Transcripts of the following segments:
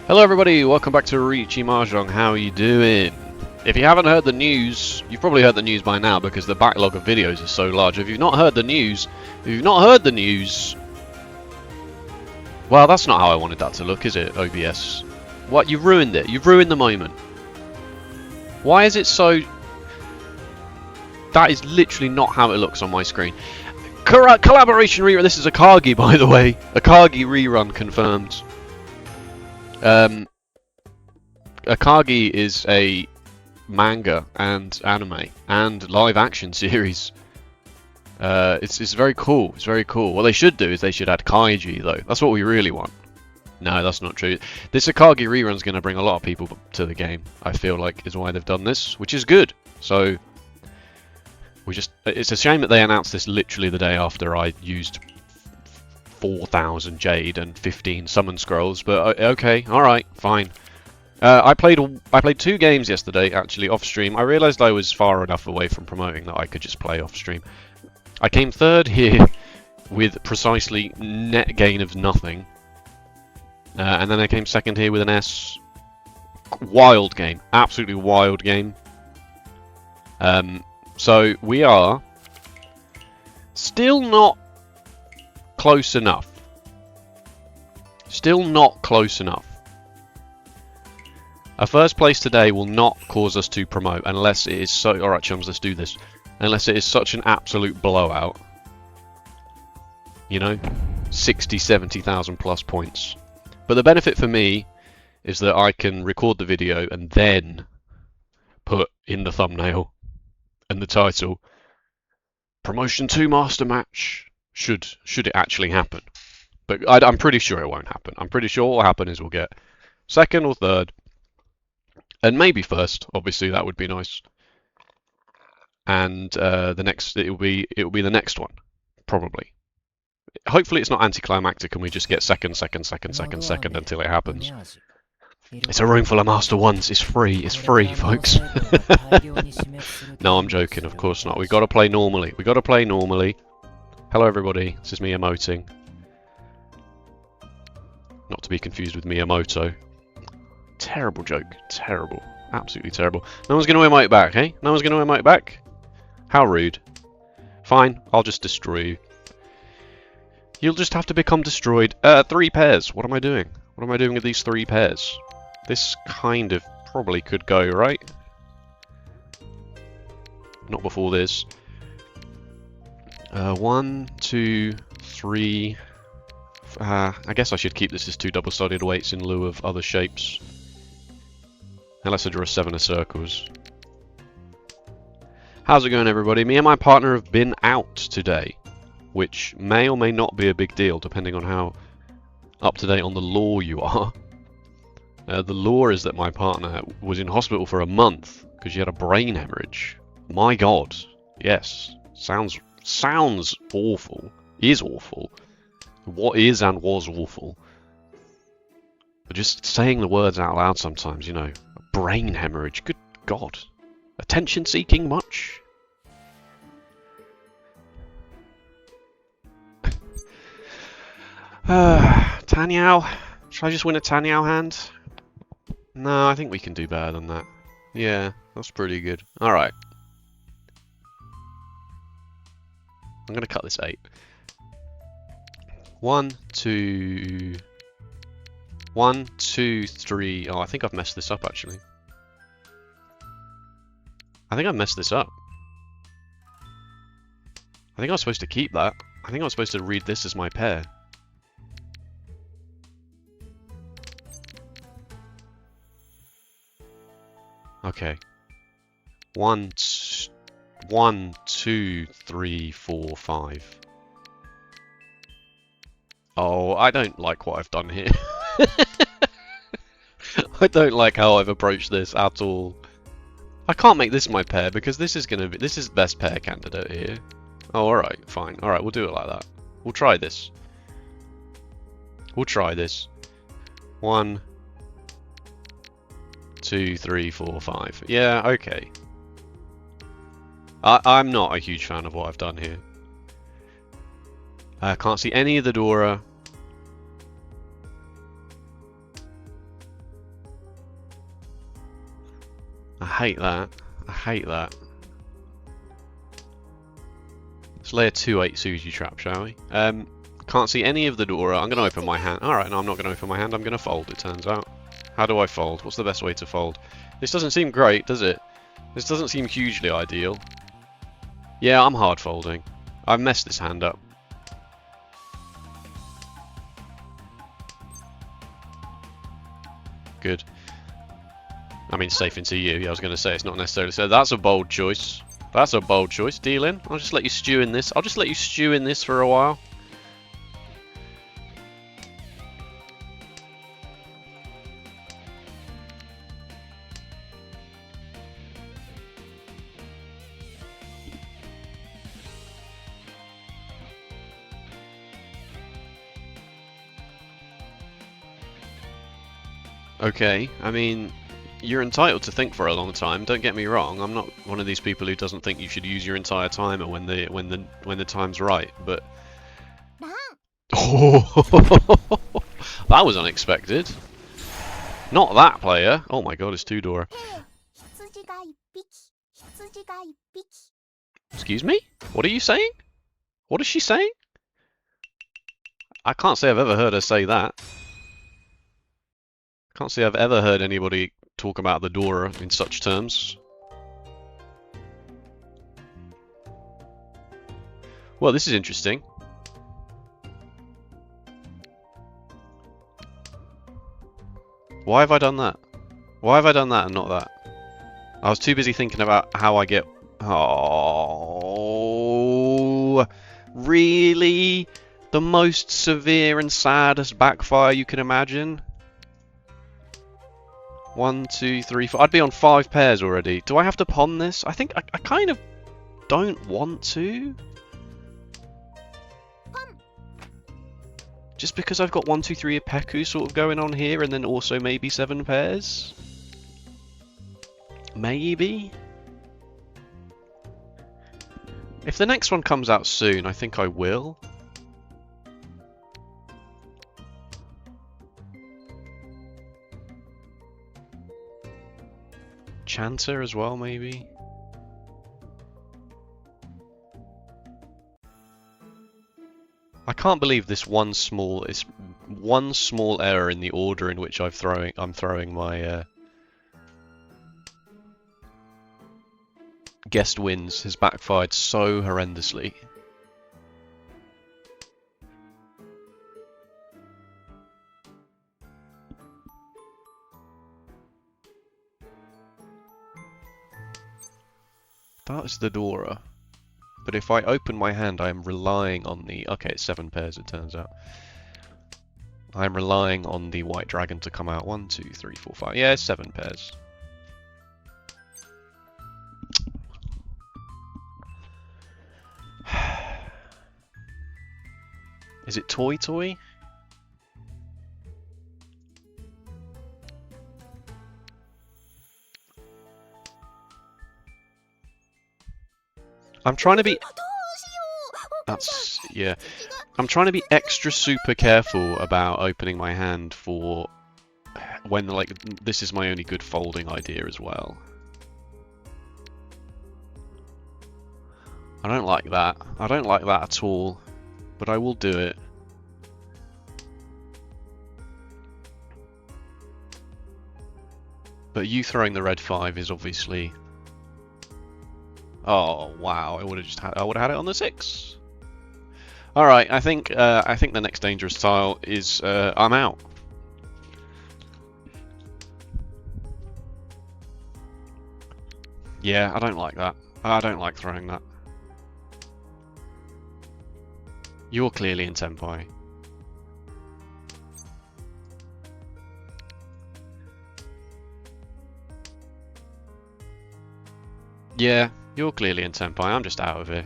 Hello everybody, welcome back to Riichi Mahjong. How are you doing? If you haven't heard the news, you've probably heard the news by now because the backlog of videos is so large. If you've not heard the news, well, that's not how I wanted that to look, is it, OBS? What, you've ruined it. You've ruined the moment. Why is it so... That is literally not how it looks on my screen. Collaboration rerun. This is a Akagi, by the way. Akagi rerun confirmed. Akagi is a manga and anime and live action series. It's very cool. It's very cool. What they should do is they should add kaiji though. That's what we really want. No, that's not true. This Akagi rerun is going to bring a lot of people to the game. I feel like is why they've done this, which is good. So it's a shame that they announced this literally the day after I used 4,000 Jade and 15 summon scrolls, but okay, alright, fine. I played 2 games yesterday, actually, off stream. I realised I was far enough away from promoting that I could just play off stream. I came 3rd here with precisely net gain of nothing. And then I came 2nd here with an S. Wild game. Absolutely wild game. So we are still not close enough. Still not close enough. A first place today will not cause us to promote unless it is so... Alright chums, let's do this. Unless it is such an absolute blowout. You know? 60, 70,000 plus points. But the benefit for me is that I can record the video and then put in the thumbnail and the title Promotion 2 Master Match. Should it actually happen. But I'm pretty sure it won't happen. I'm pretty sure what will happen is we'll get 2nd or 3rd. And maybe 1st, obviously that would be nice. And the next it will be the next one. Probably. Hopefully it's not anticlimactic and we just get 2nd until it happens. It's a room full of Master 1s. It's free, folks. No, I'm joking, of course not. We've got to play normally. Hello everybody, this is me emoting. Not to be confused with Miyamoto. Terrible joke, terrible. Absolutely terrible. No one's going to emote back, eh? No one's going to emote back? How rude. Fine, I'll just destroy you. You'll just have to become destroyed. 3 pairs, what am I doing? What am I doing with these 3 pairs? This kind of probably could go, right? Not before this. 1, 2, 3... I guess I should keep this as 2 double-sided weights in lieu of other shapes. Unless I draw a 7 of circles. How's it going everybody? Me and my partner have been out today. Which may or may not be a big deal, depending on how up-to-date on the lore you are. The lore is that my partner was in hospital for a month because she had a brain hemorrhage. My god. Yes. Sounds awful. Is awful. What is and was awful. But just saying the words out loud sometimes, you know. A brain hemorrhage. Good god. Attention seeking much? Tanyao? Should I just win a Tanyao hand? No, I think we can do better than that. Yeah, that's pretty good. Alright. I'm going to cut this 8. 1, 2... 1, 2, 3... Oh, I think I've messed this up, actually. I think I've messed this up. I think I was supposed to keep that. I think I was supposed to read this as my pair. Okay. 1, 2, 3, 4, 5. Oh, I don't like what I've done here. I don't like how I've approached this at all. I can't make this my pair because this is the best pair candidate here. Oh, alright, fine. Alright, we'll do it like that. We'll try this. 1, 2, 3, 4, 5. Yeah, okay. I'm not a huge fan of what I've done here. I can't see any of the Dora. hate that. I hate that. Let's lay a 2-8 Suji trap, shall we? Can't see any of the Dora. I'm going to open my hand. Alright, no, I'm not going to open my hand. I'm going to fold, it turns out. How do I fold? What's the best way to fold? This doesn't seem great, does it? This doesn't seem hugely ideal. Yeah, I'm hard folding. I've messed this hand up. Good. I mean, safe into you. Yeah, I was going to say it's not necessarily so. That's a bold choice. That's a bold choice. Deal in. I'll just let you stew in this. I'll just let you stew in this for a while. Okay, I mean, you're entitled to think for a long time. Don't get me wrong. I'm not one of these people who doesn't think you should use your entire timer when the time's right. But oh, that was unexpected. Not that player. Oh my God, it's 2 Dora. Excuse me? What are you saying? What is she saying? I can't say I've ever heard her say that. Can't say I've ever heard anybody talk about the Dora in such terms. Well, this is interesting. Why have I done that? Why have I done that and not that? I was too busy thinking about how I get... Oh... Really? The most severe and saddest backfire you can imagine? 1, 2, 3, 4. I'd be on 5 pairs already. Do I have to pawn this? I think I kind of don't want to. Just because I've got 1, 2, 3 Ipeku sort of going on here, and then also maybe 7 pairs. Maybe. If the next one comes out soon, I think I will. Chanter as well, maybe. I can't believe this one small error in the order in which I'm throwing my guest wins has backfired so horrendously. That is the Dora. But if I open my hand, I am relying on the... Okay, it's 7 pairs, it turns out. I'm relying on the white dragon to come out. 1, 2, 3, 4, 5. Yeah, it's 7 pairs. Is it Toy Toy? I'm trying to be... That's... yeah. I'm trying to be extra super careful about opening my hand for when, like, this is my only good folding idea as well. I don't like that. I don't like that at all. But I will do it. But you throwing the red 5 is obviously... Oh wow! I would have had it on the 6. All right, I think the next dangerous tile is I'm out. Yeah, I don't like that. I don't like throwing that. You're clearly in Tenpai. Yeah. You're clearly in Tenpai, I'm just out of here.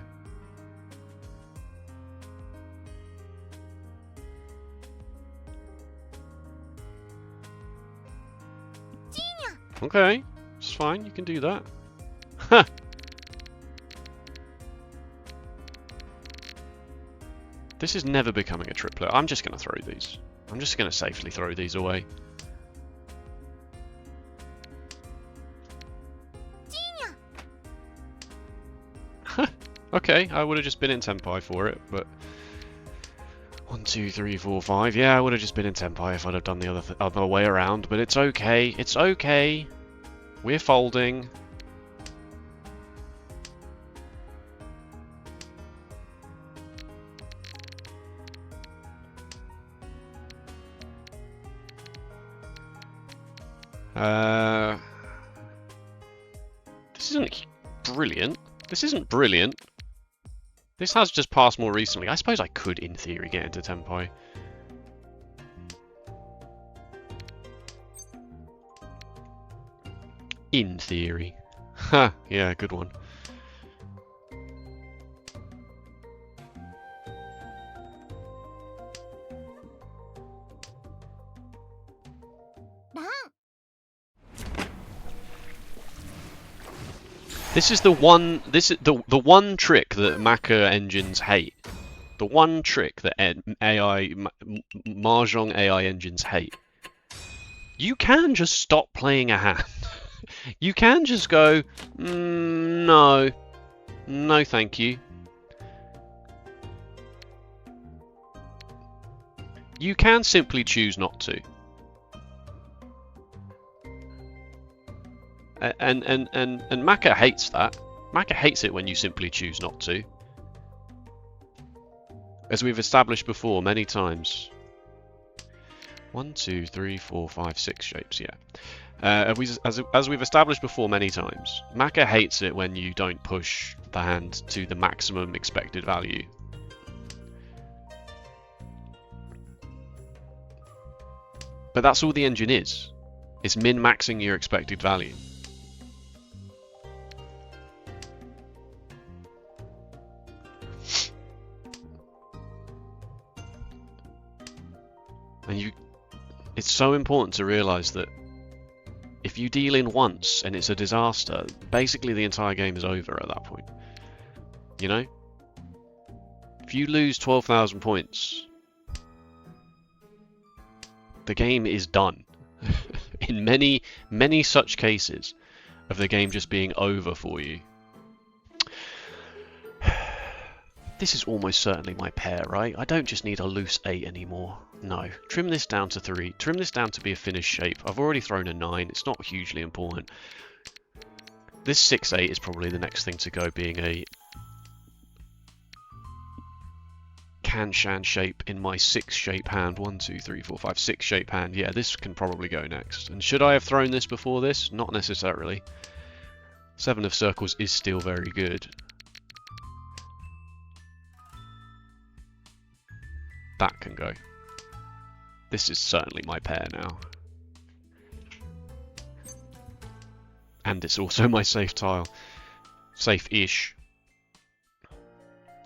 Okay, it's fine, you can do that. Ha! This is never becoming a triplet. I'm just going to throw these. I'm just going to safely throw these away. Okay, I would have just been in Tenpai for it, but 1, 2, 3, 4, 5. Yeah, I would have just been in Tenpai if I'd have done the other way around. But it's okay. It's okay. We're folding. This isn't brilliant. This isn't brilliant. This has just passed more recently. I suppose I could, in theory, get into Tenpai. In theory. Ha, yeah, good one. This is the one. This is the one trick that Mecha engines hate. The one trick that Mahjong AI engines hate. You can just stop playing a hand. You can just go, no, no, thank you. You can simply choose not to. And Mecha hates that. Mecha hates it when you simply choose not to. As we've established before many times. 1, 2, 3, 4, 5, 6 shapes, yeah. As we've established before many times, Mecha hates it when you don't push the hand to the maximum expected value. But that's all the engine is. It's min-maxing your expected value. And it's so important to realise that if you deal in once and it's a disaster, basically the entire game is over at that point. You know? If you lose 12,000 points, the game is done. In many, many such cases of the game just being over for you. This is almost certainly my pair, right? I don't just need a loose 8 anymore. No. Trim this down to 3. Trim this down to be a finished shape. I've already thrown a 9. It's not hugely important. This 6-8 is probably the next thing to go, being a Kanshan shape in my 6 shape hand. 1, 2, 3, 4, 5, 6 shape hand. Yeah, this can probably go next. And should I have thrown this before this? Not necessarily. 7 of circles is still very good. That can go. This is certainly my pair now. And it's also my safe tile. Safe-ish.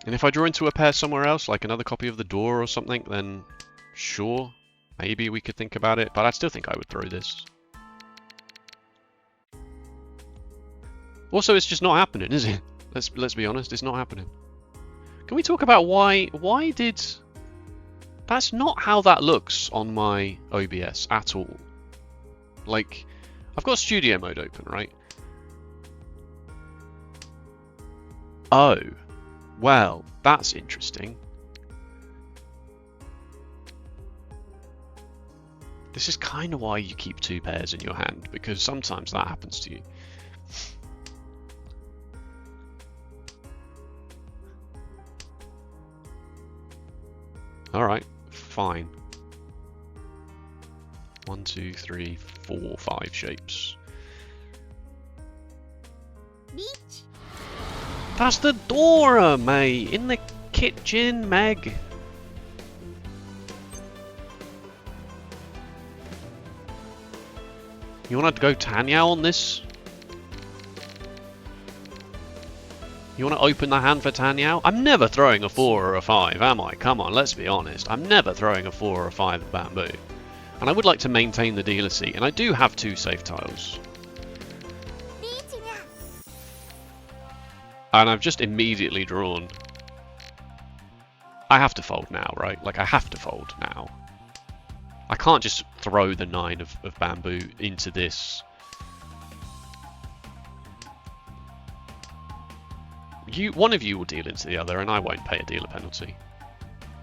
And if I draw into a pair somewhere else, like another copy of the door or something, then sure, maybe we could think about it, but I still think I would throw this. Also, it's just not happening, is it? Let's be honest, it's not happening. Can we talk about why did... That's not how that looks on my OBS at all. Like, I've got studio mode open, right? Oh, well, that's interesting. This is kind of why you keep 2 pairs in your hand, because sometimes that happens to you. Alright. Fine. 1, 2, 3, 4, 5 shapes. Beach. That's the Dora, mate! In the kitchen, Meg! You wanna go Tanyao on this? You want to open the hand for Tanyao? I'm never throwing a 4 or a 5, am I? Come on, let's be honest. I'm never throwing a 4 or a 5 of bamboo. And I would like to maintain the dealer seat, and I do have 2 safe tiles. And I've just immediately drawn. I have to fold now, right? Like, I have to fold now. I can't just throw the 9 of bamboo into this. one of you will deal into the other, and I won't pay a dealer penalty.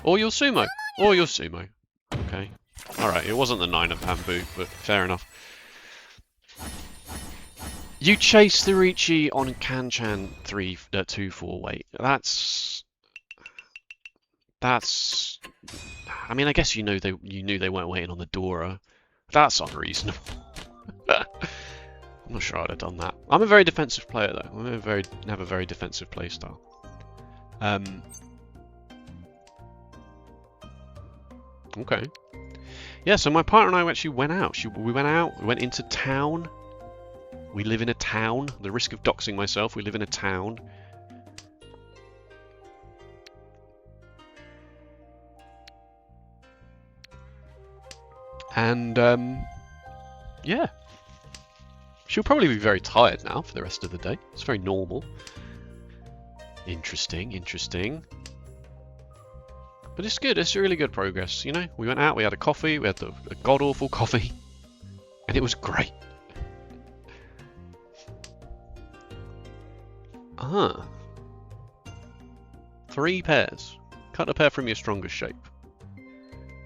Or you'll sumo. Or you'll sumo. Okay. Alright, it wasn't the 9 of bamboo, but fair enough. You chase the Riichi on Kanchan 2-4 weight. That's... I mean, I guess you knew they weren't waiting on the Dora. That's unreasonable. I'm not sure I'd have done that. I'm a very defensive player, though. I have a very defensive playstyle. Okay. Yeah, so my partner and I actually went out. We went into town. We live in a town. The risk of doxing myself, we live in a town. And, yeah. She'll probably be very tired now for the rest of the day. It's very normal. Interesting, interesting. But it's good, it's really good progress, you know? We went out, we had a coffee, we had a god-awful coffee. And it was great. Ah. 3 pairs. Cut a pair from your strongest shape.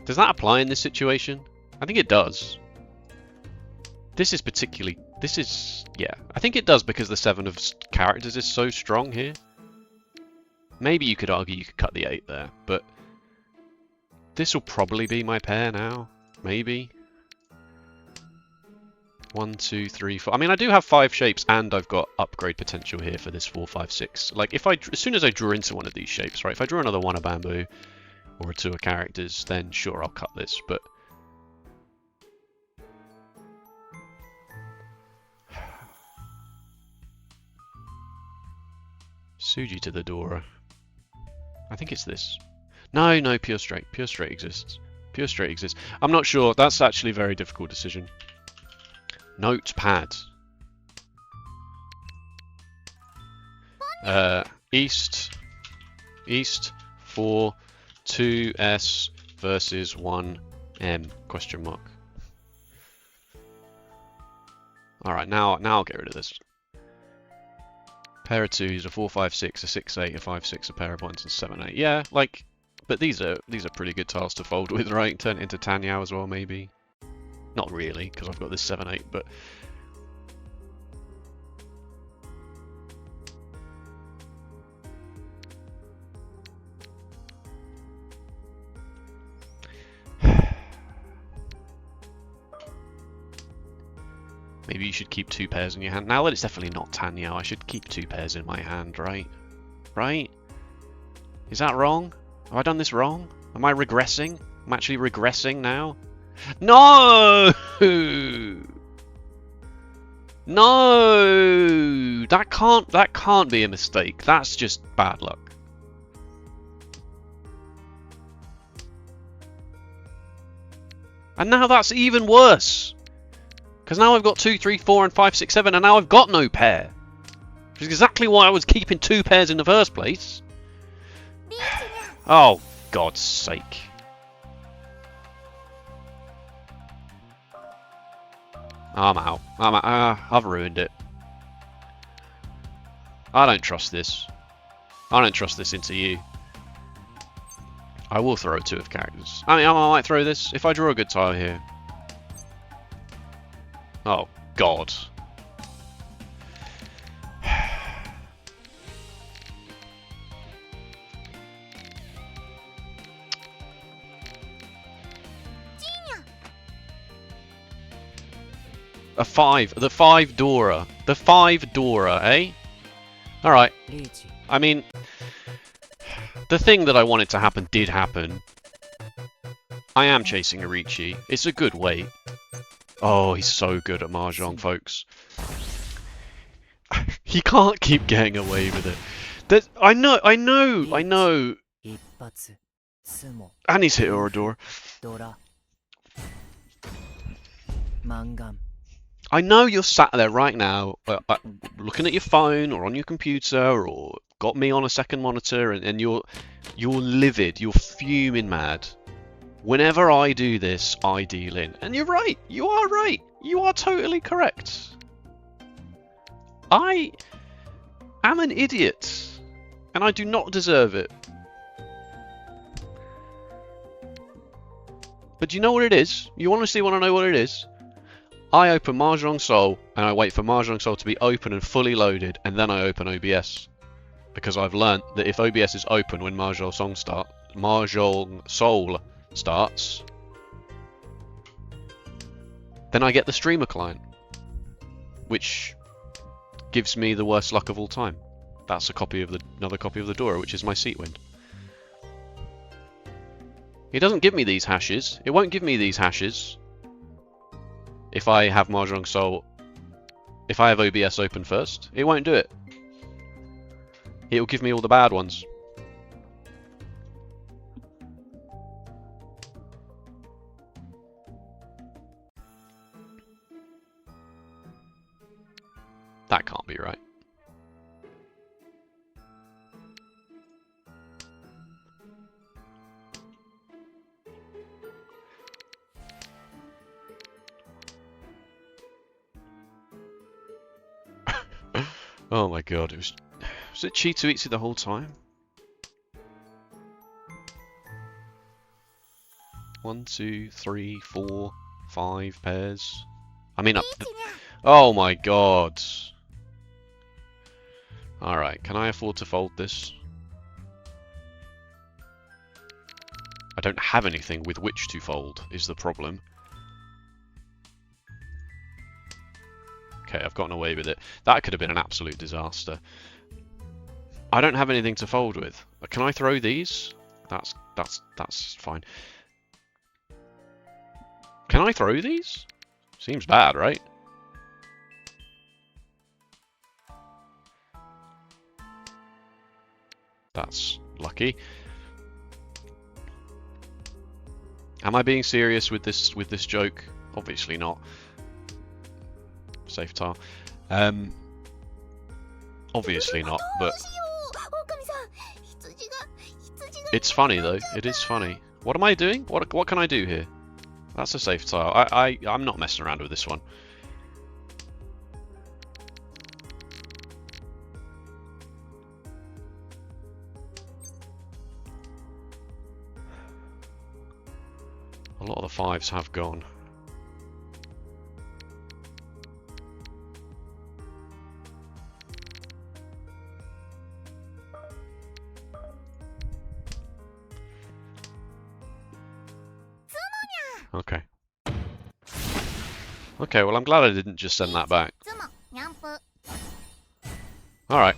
Does that apply in this situation? I think it does. This is particularly... This is... Yeah, I think it does because the 7 of characters is so strong here. Maybe you could argue you could cut the 8 there, but... This will probably be my pair now. Maybe. 1, 2, 3, 4... I mean, I do have 5 shapes and I've got upgrade potential here for this 4, 5, 6. Like, if I... As soon as I draw into one of these shapes, right? If I draw another 1 of bamboo or a 2 of characters, then sure, I'll cut this, but... Suji to the Dora. I think it's this. No, no, pure straight. Pure straight exists. Pure straight exists. I'm not sure. That's actually a very difficult decision. Notepad. East. East 4 2S versus 1M question mark. Alright, now I'll get rid of this. Pair of 2s, a 4, 5, 6, a 6, 8, a 5, 6, a pair of 1s, and 7, 8. Yeah, like, but these are pretty good tiles to fold with, right? Turn it into Tanyao as well, maybe. Not really, because I've got this 7, 8, but... Maybe you should keep 2 pairs in your hand. Now that it's definitely not Tanyao, I should keep 2 pairs in my hand, right? Right? Is that wrong? Have I done this wrong? Am I regressing? I'm actually regressing now? No! No! That can't be a mistake. That's just bad luck. And now that's even worse. Because now I've got 2, 3, 4, and 5, 6, 7, and now I've got no pair. Which is exactly why I was keeping 2 pairs in the first place. Oh, God's sake. I'm out. I've ruined it. I don't trust this. I don't trust this into you. I will throw 2 of characters. I mean, I might throw this if I draw a good tile here. Oh, God. A 5. The 5 Dora. The 5 Dora, eh? Alright. I mean, the thing that I wanted to happen did happen. I am chasing a Riichi. It's a good weight. Oh, he's so good at Mahjong, folks. He can't keep getting away with it. I know. And he's hit Orador. I know you're sat there right now, looking at your phone or on your computer or got me on a second monitor, and you're livid, you're fuming mad. Whenever I do this, I deal in. And you're right. You are right. You are totally correct. I am an idiot. And I do not deserve it. But do you know what it is? You honestly want to know what it is? I open Mahjong Soul, and I wait for Mahjong Soul to be open and fully loaded, and then I open OBS. Because I've learnt that if OBS is open when Mahjong Soul starts, then I get the streamer client, which gives me the worst luck of all time. That's another copy of the Dora, which is my seat wind. It doesn't give me these hashes. It won't give me these hashes if I have Mahjong Soul. If I have OBS open first, it won't do it. It will give me all the bad ones. That can't be right. Oh my god, was it Cheeto Eatsy the whole time? 1, 2, 3, 4, 5 pairs. I mean, oh my god. Alright, can I afford to fold this? I don't have anything with which to fold, is the problem. Okay, I've gotten away with it. That could have been an absolute disaster. I don't have anything to fold with. Can I throw these? That's fine. Can I throw these? Seems bad, right? That's lucky. Am I being serious with this joke? Obviously not. Safe tar. Obviously not, but it's funny though. It is funny. What am I doing? What can I do here? That's a safe tile. I'm not messing around with this one. A lot of the fives have gone. Okay. Okay, well I'm glad I didn't just send that back. Alright.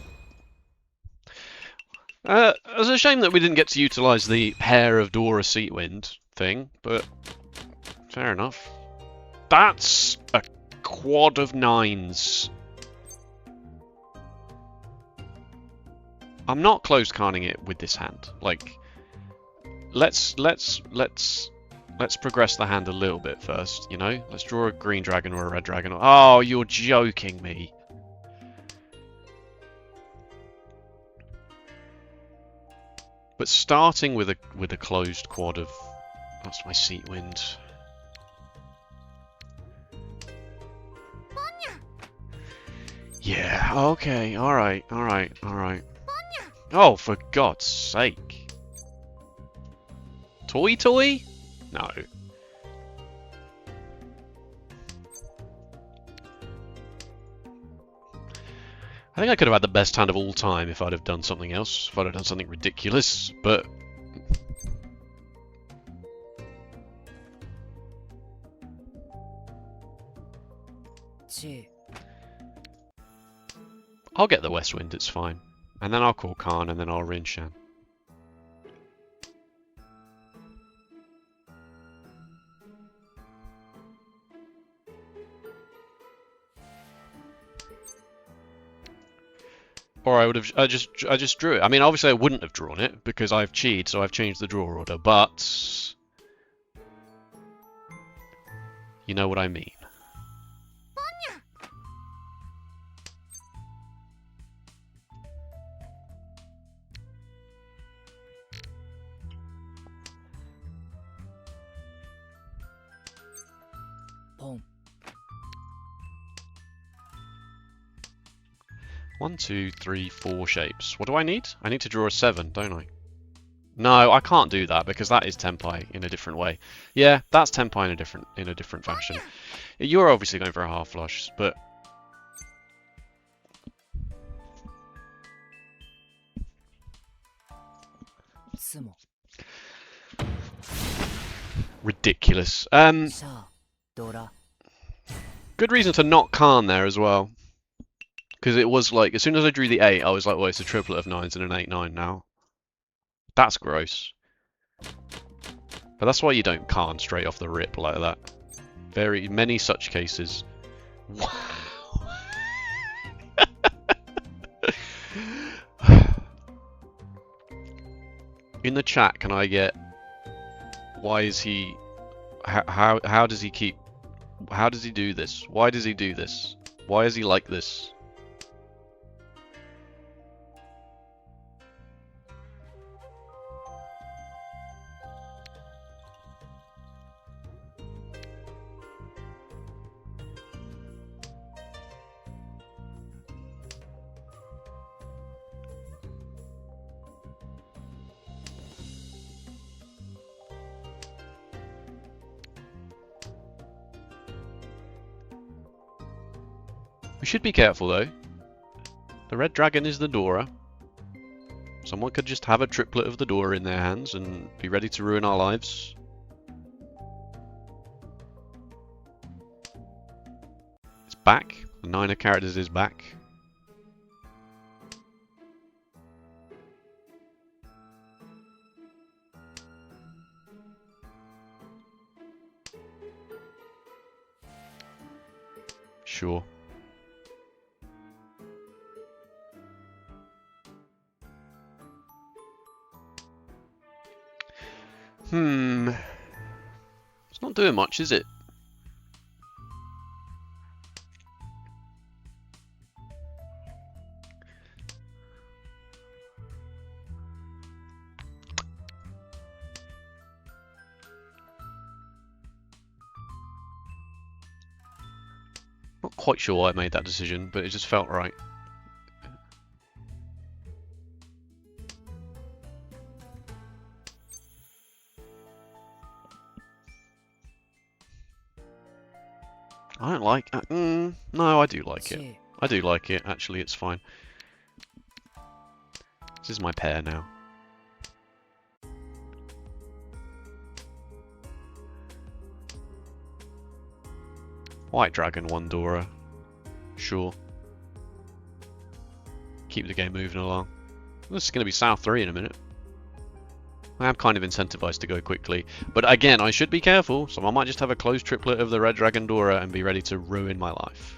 It's a shame that we didn't get to utilise the pair of Dora Seatwind thing, but fair enough. That's a quad of 9s. I'm not closed carning it with this hand. Like, let's progress the hand a little bit first, you know? Let's draw a green dragon or a red dragon. Oh, you're joking me. But starting with a closed quad of... That's my seat wind. Yeah, okay, alright. Oh, for God's sake. Toy? No. I think I could have had the best hand of all time if I'd have done something else, if I'd have done something ridiculous, but... I'll get the West Wind, it's fine. And then I'll call Khan, and then I'll Rin Shan. Or I would have. I just drew it. I mean, obviously I wouldn't have drawn it because I've cheated, so I've changed the draw order. But you know what I mean. 1, 2, 3, 4 shapes. What do I need? I need to draw a 7, don't I? No, I can't do that because that is Tenpai in a different way. Yeah, that's Tenpai in a different fashion. You're obviously going for a half flush, but ridiculous. Good reason to not Khan there as well. Because it was like, as soon as I drew the 8, I was like, well, it's a triplet of 9s and an 8-9 now. That's gross. But that's why you don't Khan straight off the rip like that. Very many such cases. Wow. In the chat, can I get... Why is he... How does he keep... How does he do this? Why does he do this? Why is he like this? We should be careful though. The red dragon is the Dora. Someone could just have a triplet of the Dora in their hands and be ready to ruin our lives. It's back. The 9 of characters is back. Sure. It's not doing much, is it? Not quite sure why I made that decision, but it just felt right. I don't like... no, I do like it. I do like it, actually, it's fine. This is my pair now. White Dragon, 1 Dora. Sure. Keep the game moving along. This is going to be South 3 in a minute. I am kind of incentivized to go quickly, but again, I should be careful, so I might just have a closed triplet of the Red Dragon Dora and be ready to ruin my life.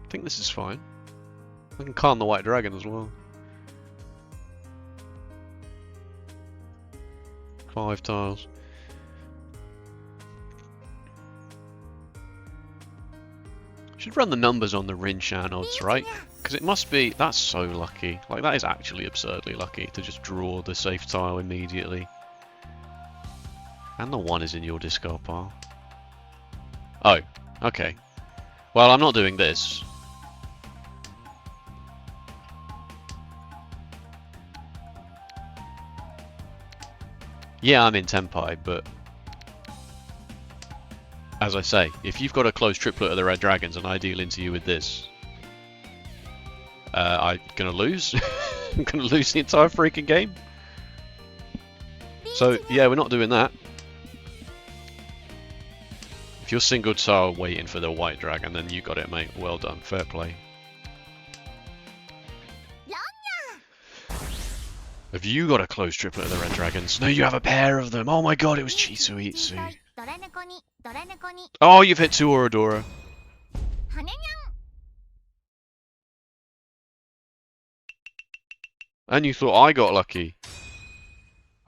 I think this is fine. I can calm the White Dragon as well. 5 tiles. Should run the numbers on the Rinshan odds, right? Because it must be... That's so lucky. Like, that is actually absurdly lucky to just draw the safe tile immediately. And the 1 is in your discard pile. Oh, okay. Well, I'm not doing this. Yeah, I'm in Tenpai, but as I say, if you've got a closed triplet of the Red Dragons and I deal into you with this, I'm gonna lose. I'm gonna lose the entire freaking game. So yeah, we're not doing that. If you're single tile waiting for the White Dragon, then you got it, mate. Well done, fair play. Have you got a closed triplet of the Red Dragons? No, you have a pair of them. Oh my god, it was Chisu Itsu. Oh, you've hit 2 Orodora. And you thought I got lucky.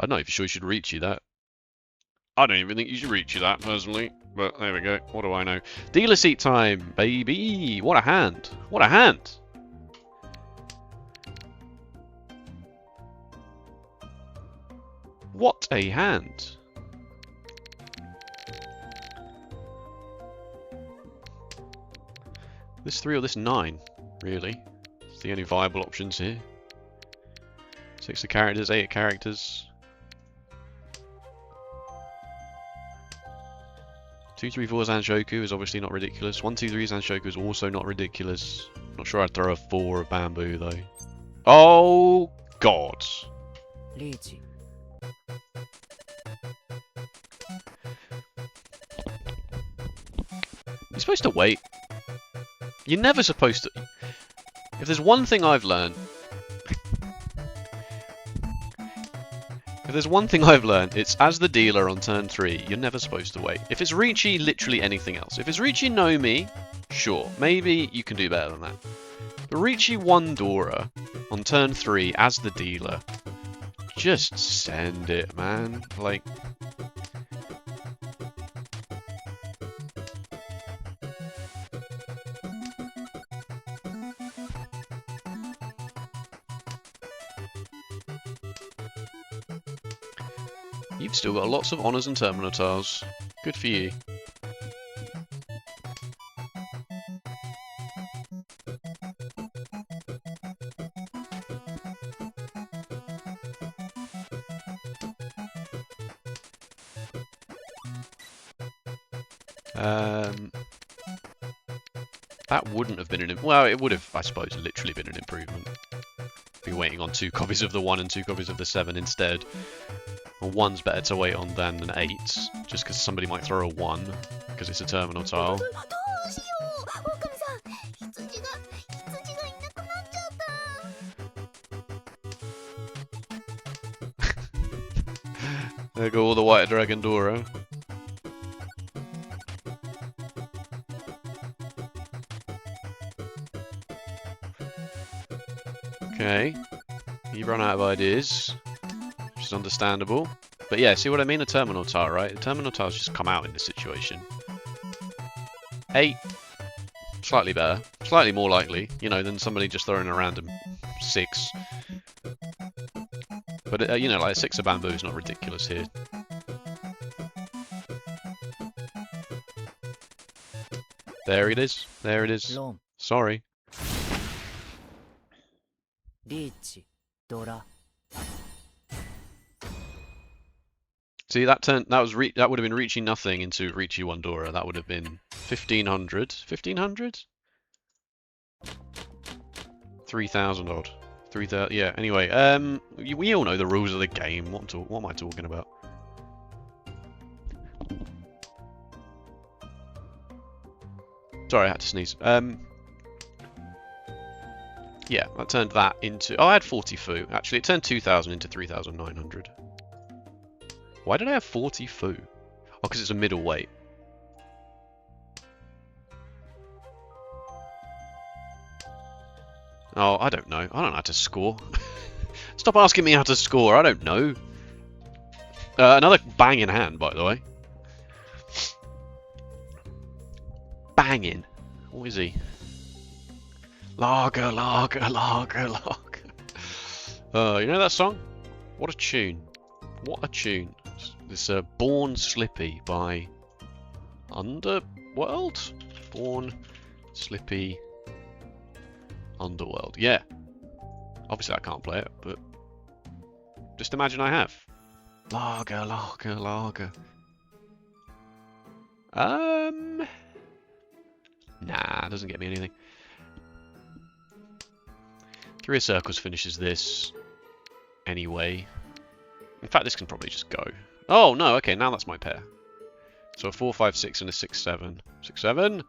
I'm not even sure you should reach you that. I don't even think you should reach you that, personally. But there we go. What do I know? Dealer seat time, baby! What a hand! What a hand! What a hand! This 3 or this 9, really. It's the only viable options here. 6 of characters, 8 of characters. 2, 3, 4 Zanshoku is obviously not ridiculous. 1, 2, 3 Zanshoku is also not ridiculous. Not sure I'd throw a 4 of bamboo though. Oh God! Riichi. You're supposed to wait. You're never supposed to. If there's one thing I've learned. If there's one thing I've learned, it's as the dealer on turn 3, you're never supposed to wait. If it's Riichi, literally anything else. If it's Riichi no Mi, sure, maybe you can do better than that. But Riichi 1 Dora on turn 3 as the dealer, just send it, man. Like. You've still got lots of honours and terminal tiles. Good for you. That wouldn't have been well, it would have, I suppose, literally been an improvement. Be waiting on 2 copies of the 1 and 2 copies of the 7 instead. Well, 1's better to wait on than an 8, just because somebody might throw a 1 because it's a terminal tile. There go all the white dragon Dora. Okay, you've run out of ideas, which is understandable. But yeah, see what I mean? A terminal tile, right? The terminal tiles just come out in this situation. 8, slightly better, slightly more likely, you know, than somebody just throwing a random 6. But you know, like a 6 of bamboo is not ridiculous here. There it is. There it is. Sorry. Riichi, Dora. See that turn? That was that would have been reaching nothing into Riichi 1 Dora. That would have been 1500. 1500? 3000 odd. 3000. Yeah. Anyway, we all know the rules of the game. What am I talking about? Sorry, I had to sneeze. Yeah, I turned that into... Oh, I had 40 fu. Actually, it turned 2000 into 3900. Why did I have 40 fu? Oh, because it's a middleweight. Oh, I don't know. I don't know how to score. Stop asking me how to score. I don't know. Another banging hand, by the way. Banging. What is he? Lager, lager, lager, lager. You know that song? What a tune. What a tune. This Born Slippy by Underworld? Born Slippy Underworld. Yeah. Obviously I can't play it, but just imagine I have. Lager, lager, lager. Nah, doesn't get me anything. 3 of circles finishes this anyway. In fact, this can probably just go. Oh, no, okay, now that's my pair. So a 4, 5, 6 and a 6, 7. 6, 7.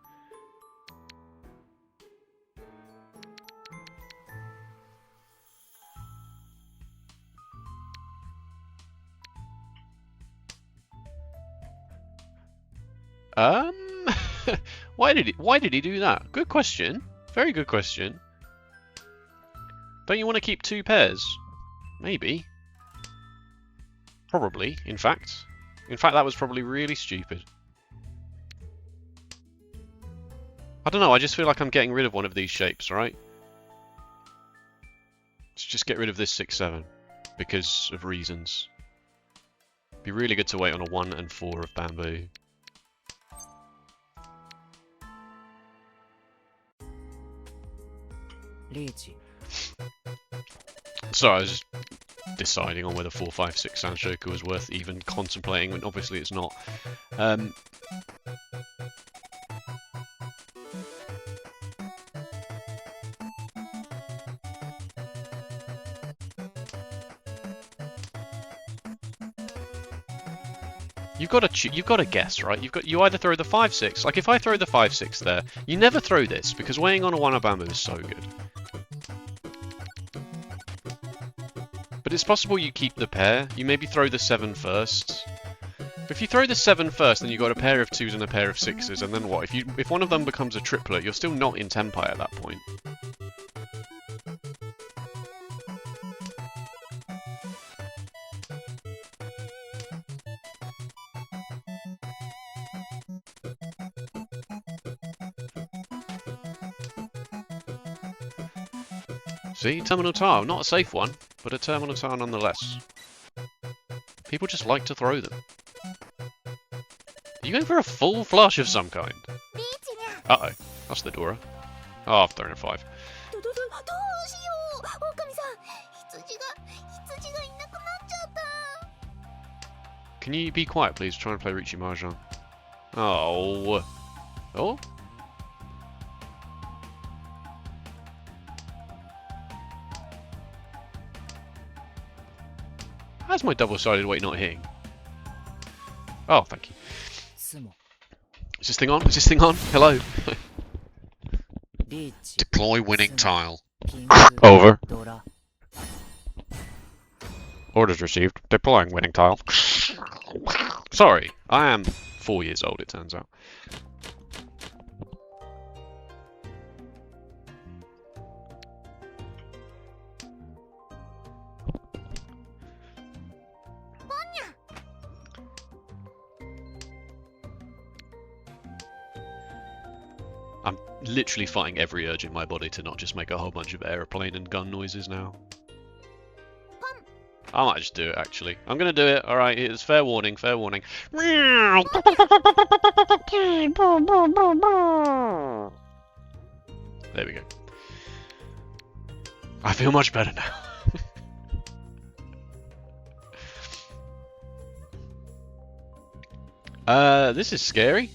Why did he do that? Good question. Very good question. Don't you want to keep 2 pairs? Maybe. Probably, in fact. In fact, that was probably really stupid. I don't know, I just feel like I'm getting rid of one of these shapes, right? Let's just get rid of this 6-7 because of reasons. Be really good to wait on a 1 and 4 of bamboo. Riichi. Sorry, I was just deciding on whether 4, 5, 6 Sanshoku was worth even contemplating, and obviously it's not. You've got to guess, right? You either throw the 5-6. Like if I throw the 5-6 there, you never throw this because weighing on a 1 of bamboo is so good. But it's possible you keep the pair. You maybe throw the 7 first. If you throw the 7 first, then you've got a pair of 2s and a pair of 6s, and then what? If one of them becomes a triplet, you're still not in Tenpai at that point. See, terminal tile, not a safe one, but a terminal tile nonetheless. People just like to throw them. Are you going for a full flush of some kind? Uh-oh, that's the Dora. Oh, I've thrown a 5. Can you be quiet, please? Try and play Riichi Mahjong. Oh. Oh? How's my double-sided weight not hitting? Oh, thank you. Is this thing on? Is this thing on? Hello? Deploy winning tile. Over. Orders received. Deploying winning tile. Sorry, I am 4 years old, it turns out. I'm literally fighting every urge in my body to not just make a whole bunch of aeroplane and gun noises now. I might just do it, actually. I'm gonna do it. Alright, it's fair warning, fair warning. There we go. I feel much better now. This is scary.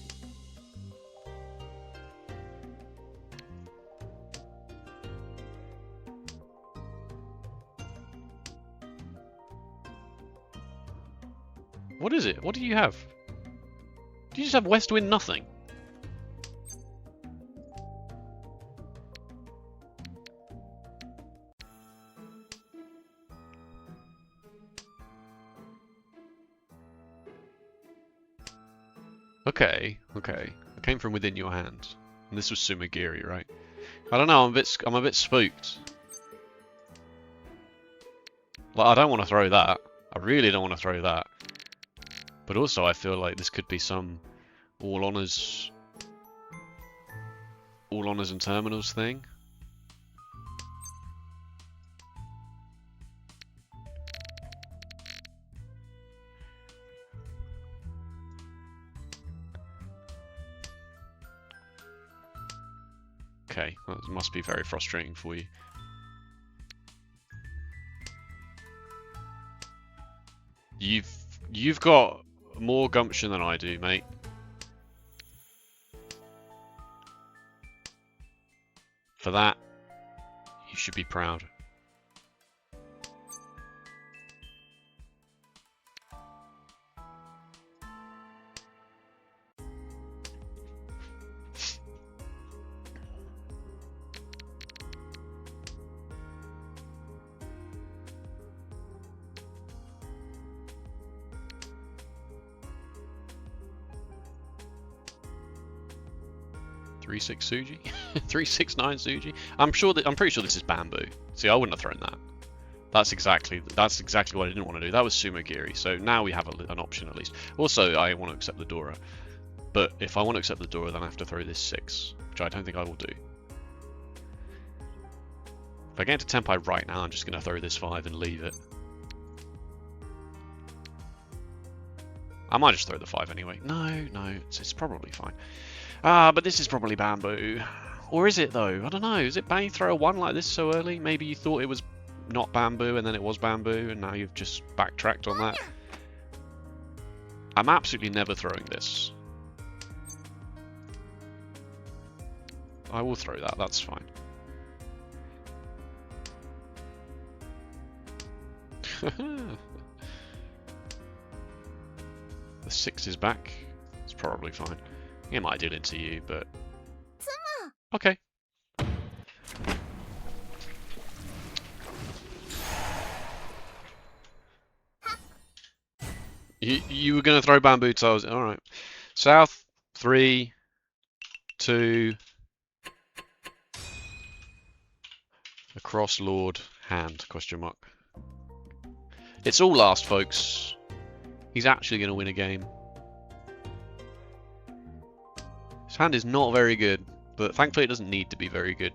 What is it? What do you have? Do you just have West Wind nothing? Okay, okay. It came from within your hand. And this was Sumagiri, right? I don't know, I'm a bit spooked. Like, I don't want to throw that. I really don't want to throw that. But also I feel like this could be some all honours and terminals thing. Okay, well, it must be very frustrating for you. You've got more gumption than I do, mate. For that, you should be proud. Six Suji, 369 Suji. I'm pretty sure this is bamboo. See, I wouldn't have thrown that. That's exactly what I didn't want to do. That was Sumogiri, so now we have an option at least. Also, I want to accept the Dora, but if I want to accept the Dora, then I have to throw this 6, which I don't think I will do. If I get into Tenpai right now, I'm just going to throw this 5 and leave it. I might just throw the 5 anyway. No, it's probably fine. But this is probably bamboo. Or is it though? I don't know. Is it bad you throw a 1 like this so early? Maybe you thought it was not bamboo and then it was bamboo and now you've just backtracked on that. I'm absolutely never throwing this. I will throw that, that's fine. The 6 is back. It's probably fine. It might deal into you, but... Okay. You were going to throw bamboo tiles. Alright. South, 3, 2... Across Lord, hand, question mark. It's all last, folks. He's actually going to win a game. His hand is not very good, but thankfully it doesn't need to be very good.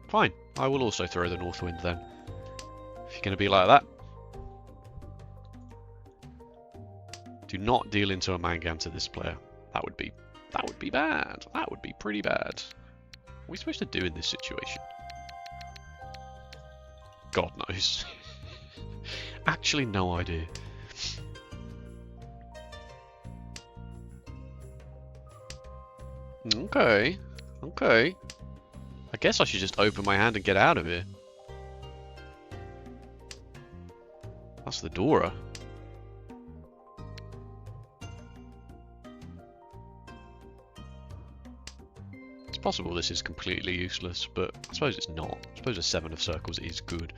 Fine, I will also throw the North Wind then. If you're going to be like that. Do not deal into a Mangam to this player. That would be bad. That would be pretty bad. What are we supposed to do in this situation? God knows. Actually, no idea. Okay. Okay. I guess I should just open my hand and get out of here. That's the Dora. It's possible this is completely useless, but I suppose it's not. I suppose a 7 of circles is good.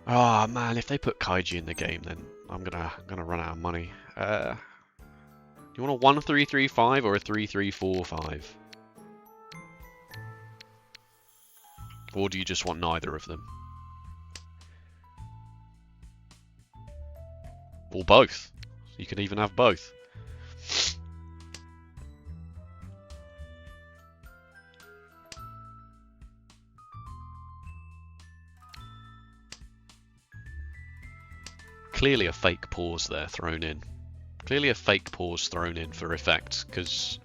Oh man, if they put Kaiji in the game, then I'm gonna run out of money. Do you want a 1-3-3-5 or a 3-3-4-5? Or do you just want neither of them? Or both. You can even have both. Clearly a fake pause there thrown in. Clearly a fake pause thrown in for effect, because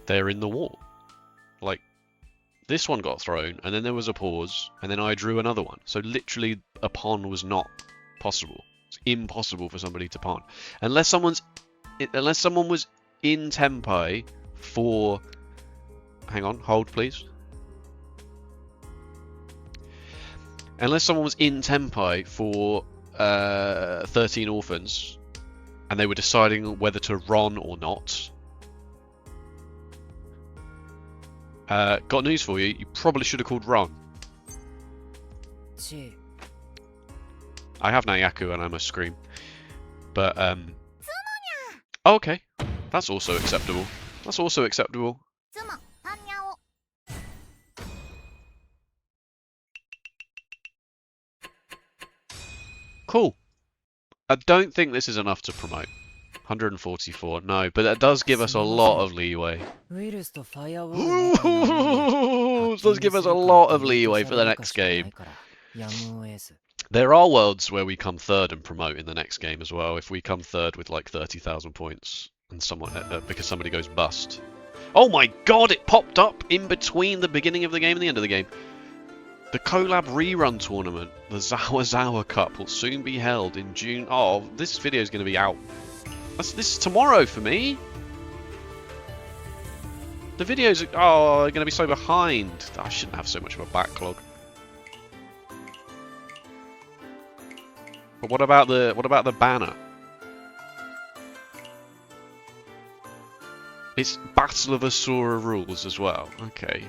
they're in the wall. Like, this one got thrown, and then there was a pause, and then I drew another one. So literally a pawn was not possible. It's impossible for somebody to pawn. Unless someone was in Tenpai for... Hang on, hold please. Unless someone was in Tenpai for 13 orphans, and they were deciding whether to run or not. Got news for you. You probably should have called Ron. I have Nayaku and I must scream. But, oh, okay. That's also acceptable. That's also acceptable. Cool. I don't think this is enough to promote. 144, no, but that does give us a lot of leeway. It does give us a lot of leeway for the next game. There are worlds where we come third and promote in the next game as well. If we come third with like 30,000 points and someone because somebody goes bust. Oh my god, it popped up in between the beginning of the game and the end of the game. The collab rerun tournament, the Zawa Cup, will soon be held in June. Oh, this video is going to be out. This is tomorrow for me. The videos are going to be so behind. I shouldn't have so much of a backlog. But what about the banner? It's Battle of Asura rules as well. Okay.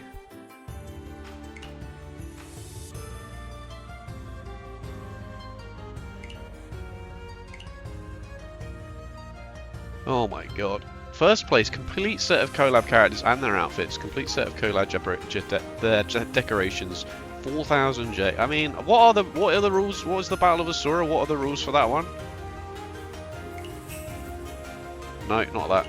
Oh my god. First place, complete set of collab characters and their outfits, complete set of collab decorations, 4,000 Jade. I mean, what are the rules? What is the Battle of Asura? What are the rules for that one? No, not that.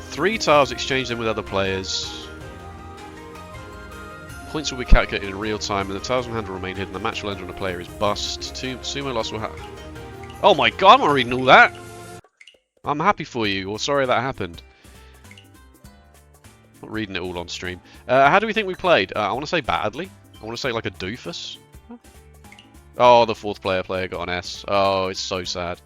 Three tiles, exchange them with other players. Points will be calculated in real time, and the tiles in hand will remain hidden. The match will end when a player is bust. Two sumo loss will have. Oh my god, I'm not reading all that! I'm happy for you, or sorry that happened. Not reading it all on stream. How do we think we played? I want to say badly. I want to say like a doofus. Oh, the fourth player got an S. Oh, it's so sad.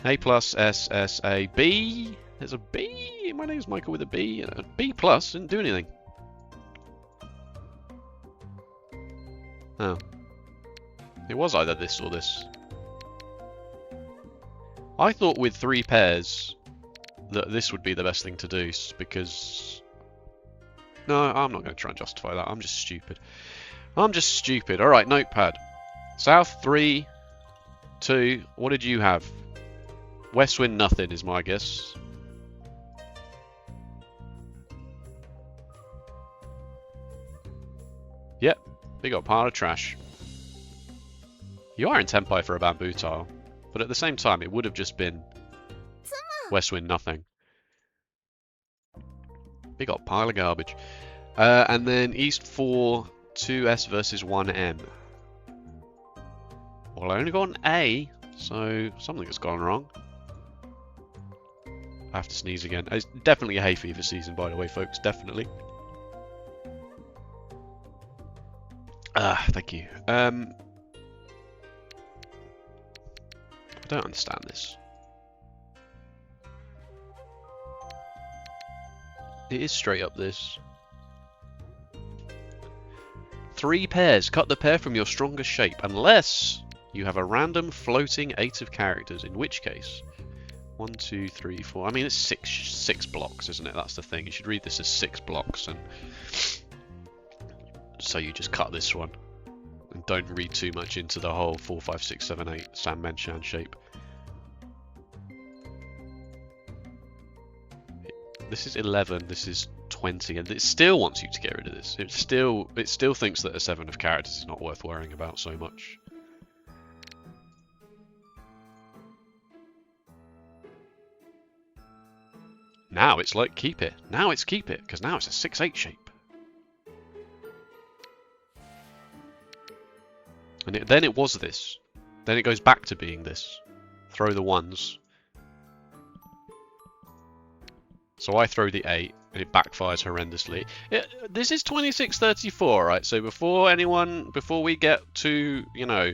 A plus, S, S, A, B. There's a B. My name's Michael with a B. B plus didn't do anything. Oh. It was either this or this. I thought with 3 pairs that this would be the best thing to do because... No, I'm not going to try and justify that. I'm just stupid. I'm just stupid. Alright, notepad. South 3, 2. What did you have? West wind nothing is my guess. Yep, we got a pile of trash. You are in Tempai for a bamboo tile, but at the same time it would have just been West wind nothing. We got a pile of garbage. And then East 4, 2S versus 1M. Well, I only got an A, so something has gone wrong. I have to sneeze again. It's definitely a hay fever season, by the way, folks. Definitely. Thank you. I don't understand this. It is straight up this. 3 pairs. Cut the pair from your strongest shape, unless you have a random floating 8 of characters, in which case... 1, 2, 3, 4. I mean, it's six blocks, isn't it? That's the thing. You should read this as 6 blocks, and so you just cut this one, and don't read too much into the whole 4, 5, 6, 7, 8 Sanmenshan shape. This is 11. This is 20, and it still wants you to get rid of this. It still thinks that a 7 of characters is not worth worrying about so much. Now it's like keep it. Now it's keep it, because now it's a 6-8 shape. And then it was this. Then it goes back to being this. Throw the 1s. So I throw the 8, and it backfires horrendously. This is 26-34, right? So before we get to, you know,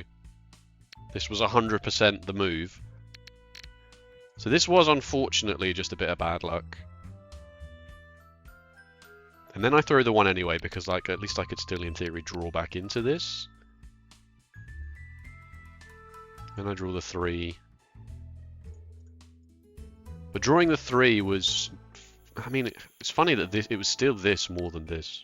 this was 100% the move. So this was unfortunately just a bit of bad luck. And then I throw the 1 anyway, because like at least I could still in theory draw back into this. And I draw the 3. But drawing the 3 was... I mean, it's funny that it was still this more than this.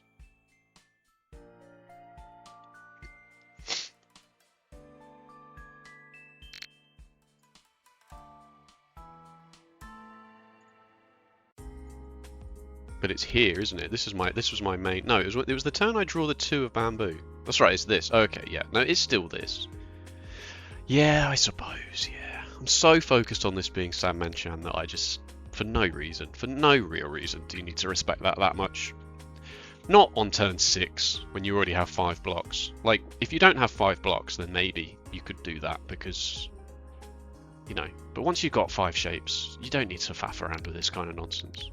But it's here, isn't it? This was my main... No, it was the turn I draw the 2 of bamboo. That's right, it's this. Okay, yeah. No, it's still this. Yeah, I suppose, yeah. I'm so focused on this being Sanmenshan that I just... For no real reason, do you need to respect that much. Not on turn 6, when you already have 5 blocks. Like, if you don't have 5 blocks, then maybe you could do that, because... You know, but once you've got 5 shapes, you don't need to faff around with this kind of nonsense.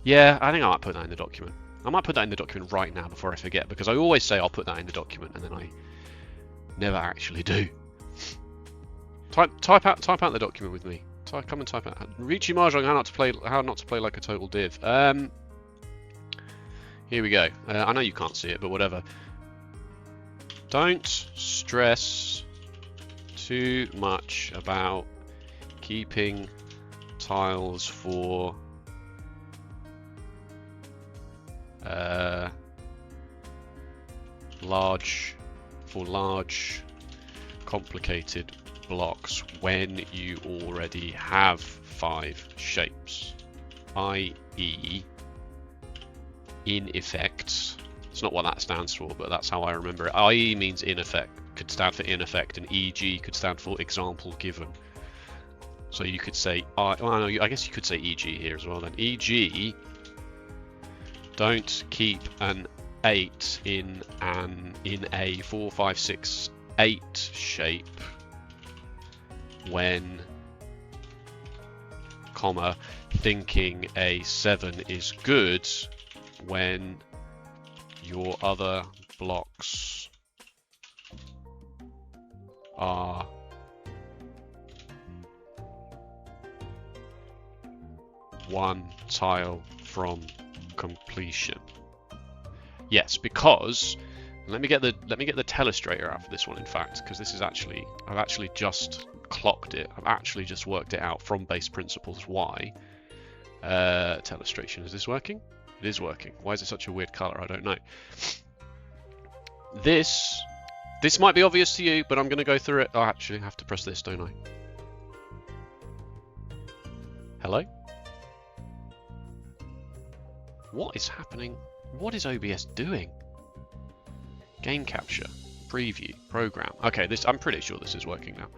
Yeah, I think I might put that in the document. I might put that in the document right now before I forget, because I always say I'll put that in the document, and then I never actually do. Type out the document with me. Come and type out. Riichi Mahjong, how not to play like a total div. Here we go. I know you can't see it, but whatever. Don't stress too much about keeping tiles for large complicated blocks when you already have 5 shapes, i.e. in effect, it's not what that stands for, but that's how I remember it. IE means in effect, could stand for in effect, and EG could stand for example given. So you could say, I guess you could say EG here as well then. EG, don't keep an 8 in a 4, 5, 6, 8 shape when, comma, thinking a 7 is good when your other blocks are one tile from completion. Yes, because let me get the telestrator out for this one, in fact, because this is actually, I've actually just clocked it. I've actually just worked it out from base principles why. Telestration, is this working? It is working. Why is it such a weird color? I don't know. This might be obvious to you, but I'm going to go through it. I actually have to press this, don't I? Hello? What is happening? What is OBS doing? Game capture, preview, program. Okay, I'm pretty sure this is working now.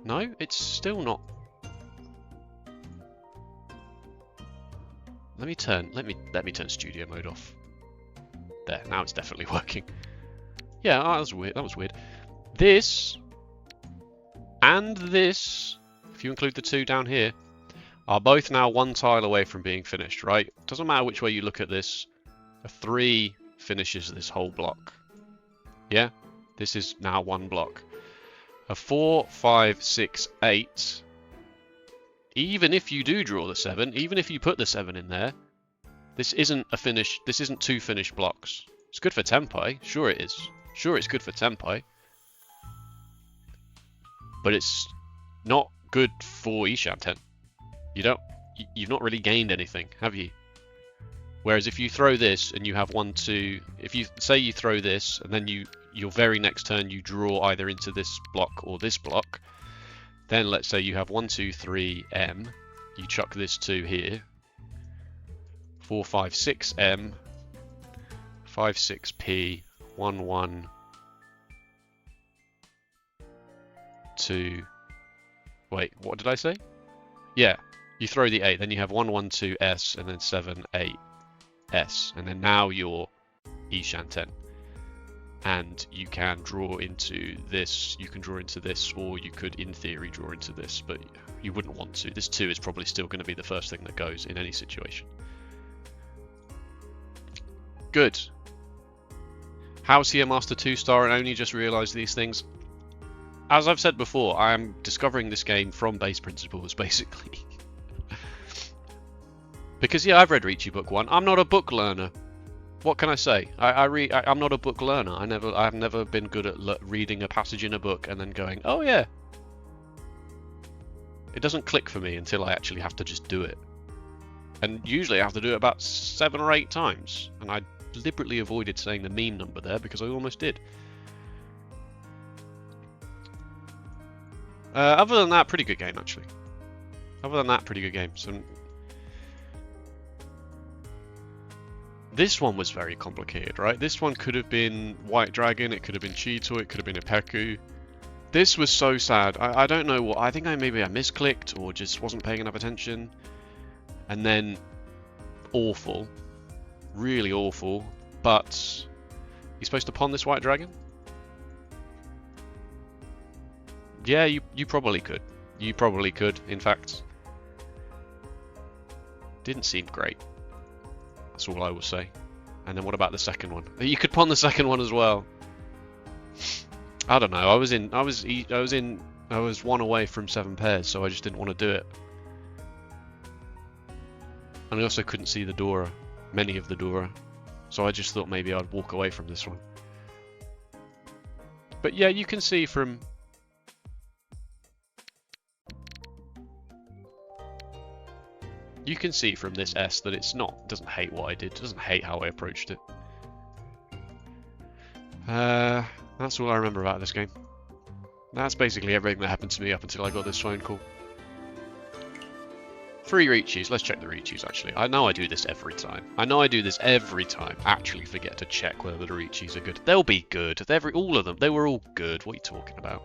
No, it's still not. Let me turn studio mode off. There, now it's definitely working. Yeah, that was weird. That was weird. This and this, if you include the 2 down here, are both now 1 tile away from being finished, right? Doesn't matter which way you look at this. A 3 finishes this whole block. Yeah? This is now 1 block. A 4, 5, 6, 8. Even if you do draw the 7, even if you put the 7 in there, this isn't a finish. This isn't 2 finished blocks. It's good for Tempai. Sure it is. Sure it's good for Tempai. But it's not good for Ishanten. You've not really gained anything, have you? Whereas if you throw this and you have 1, 2, if you say you throw this and then your very next turn you draw either into this block or this block, then let's say you have 1, 2, 3 M, you chuck this 2 here, 4, 5, 6 M, 5, 6 P, 1, 1, 2. Wait, what did I say? Yeah. You throw the 8, then you have 1, 1, 2, S, and then 7, 8, S. And then now you're Ishanten. And you can draw into this, you can draw into this, or you could, in theory, draw into this, but you wouldn't want to. This 2 is probably still going to be the first thing that goes in any situation. Good. How's he a Master 2-star and only just realised these things? As I've said before, I am discovering this game from base principles, basically. Because yeah, I've read Riichi Book 1. I'm not a book learner. What can I say? I'm not a book learner. I've never been good at reading a passage in a book and then going, oh yeah. It doesn't click for me until I actually have to just do it. And usually I have to do it about 7 or 8 times. And I deliberately avoided saying the meme number there because I almost did. Other than that, pretty good game actually. Other than that, pretty good game. So this one was very complicated, right? This one could have been White Dragon, it could have been Cheeto, it could have been Ipeku. This was so sad. I don't know what, I think maybe I misclicked or just wasn't paying enough attention. And then awful. Really awful. But you're supposed to pawn this White Dragon? Yeah, you probably could. You probably could, in fact. Didn't seem great. That's all I will say. And then what about the second one? You could pawn the second one as well. I don't know. I was 1 away from 7 pairs, so I just didn't want to do it. And I also couldn't see the Dora, many of the Dora. So I just thought maybe I'd walk away from this one. But yeah, you can see from... You can see from this S that it's not, doesn't hate what I did, doesn't hate how I approached it. That's all I remember about this game. That's basically everything that happened to me up until I got this phone call. 3 Riichis. Let's check the Riichis, actually. I know I do this every time. Actually forget to check whether the Riichis are good. They'll be good. All of them. They were all good. What are you talking about?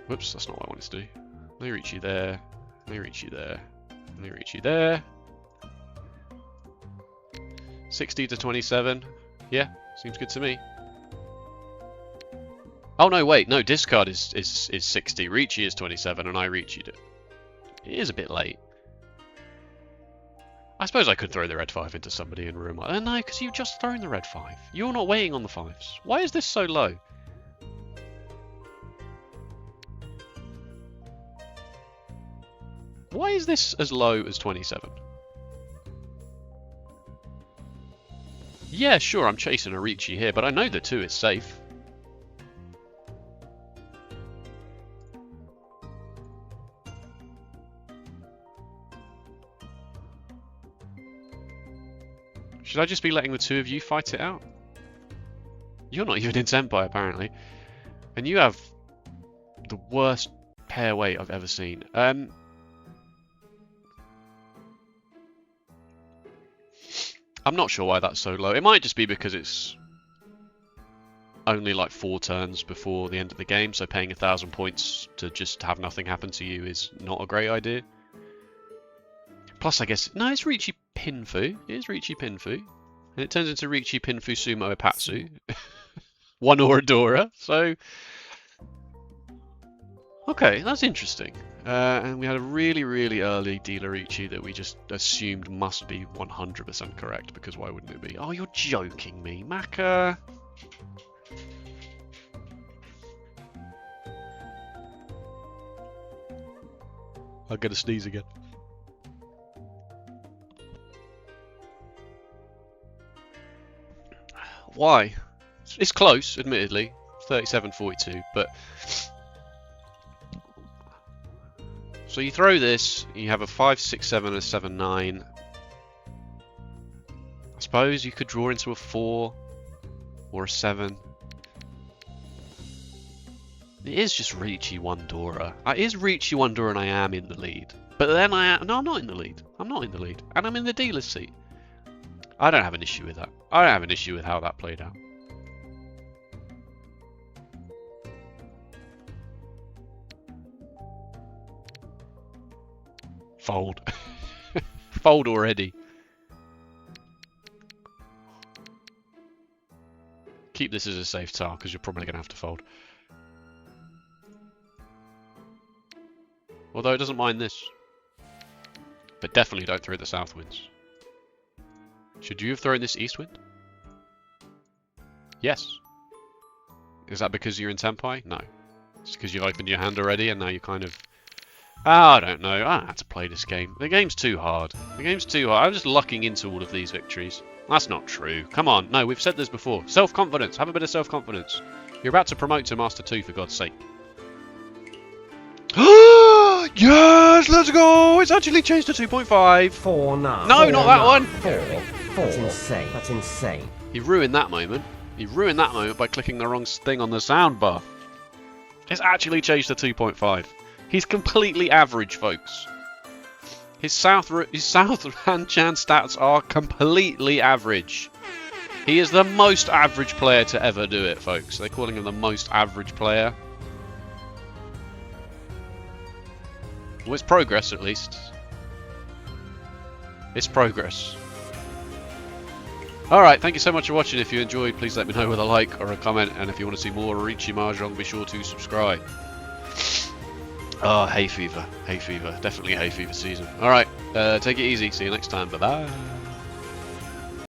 Whoops, that's not what I wanted to do. No Riichi there. No Riichi there. No Riichi there. 60 to 27. Yeah, seems good to me. Oh no, wait, no, discard is 60, Riichi is 27, and I Riichi'd it. It is a bit late. I suppose I could throw the red 5 into somebody and ruin my... no, because you've just thrown the red 5. You're not waiting on the 5s. Why is this so low? Why is this as low as 27? Yeah, sure, I'm chasing a Riichi here, but I know the 2 is safe. Should I just be letting the 2 of you fight it out? You're not even in Senpai, apparently. And you have the worst pair weight I've ever seen. I'm not sure why that's so low. It might just be because it's only like 4 turns before the end of the game, so paying 1,000 points to just have nothing happen to you is not a great idea. Plus, I guess... no, it's Riichi Pinfu. It is Riichi Pinfu. And it turns into Riichi Pinfu Sumo Ipatsu. 1 Oradora, so... okay, that's interesting. And we had a really, really early dealer Riichi that we just assumed must be 100% correct, because why wouldn't it be? Oh, you're joking me, Maka! I'm gonna sneeze again. Why? It's close, admittedly. 37-42, but... so you throw this, you have a 5, 6, 7, and a 7, 9. I suppose you could draw into a 4 or a 7. It is just Riichi 1 Dora. It is Riichi 1 Dora and I am in the lead. But then no, I'm not in the lead. I'm not in the lead. And I'm in the dealer's seat. I don't have an issue with that. I don't have an issue with how that played out. Fold. Fold already. Keep this as a safe tile, because you're probably going to have to fold. Although it doesn't mind this. But definitely don't throw the south winds. Should you have thrown this east wind? Yes. Is that because you're in Senpai? No. It's because you've opened your hand already and now you kind of... I don't know. I don't have to play this game. The game's too hard. The game's too hard. I'm just lucking into all of these victories. That's not true. Come on. No, we've said this before. Self-confidence. Have a bit of self-confidence. You're about to promote to Master 2, for God's sake. Yes, let's go! It's actually changed to 2.5. 4 now. No, not that one. 4. That's insane. That's insane. He ruined that moment. He ruined that moment by clicking the wrong thing on the soundbar. It's actually changed to 2.5. He's completely average, folks. His South Hanchan stats are completely average. He is the most average player to ever do it, folks. They're calling him the most average player. Well, it's progress, at least. It's progress. Alright, thank you so much for watching. If you enjoyed, please let me know with a like or a comment. And if you want to see more Riichi Mahjong, be sure to subscribe. Oh, hay fever. Hay fever. Definitely hay fever season. Alright, take it easy. See you next time. Bye-bye.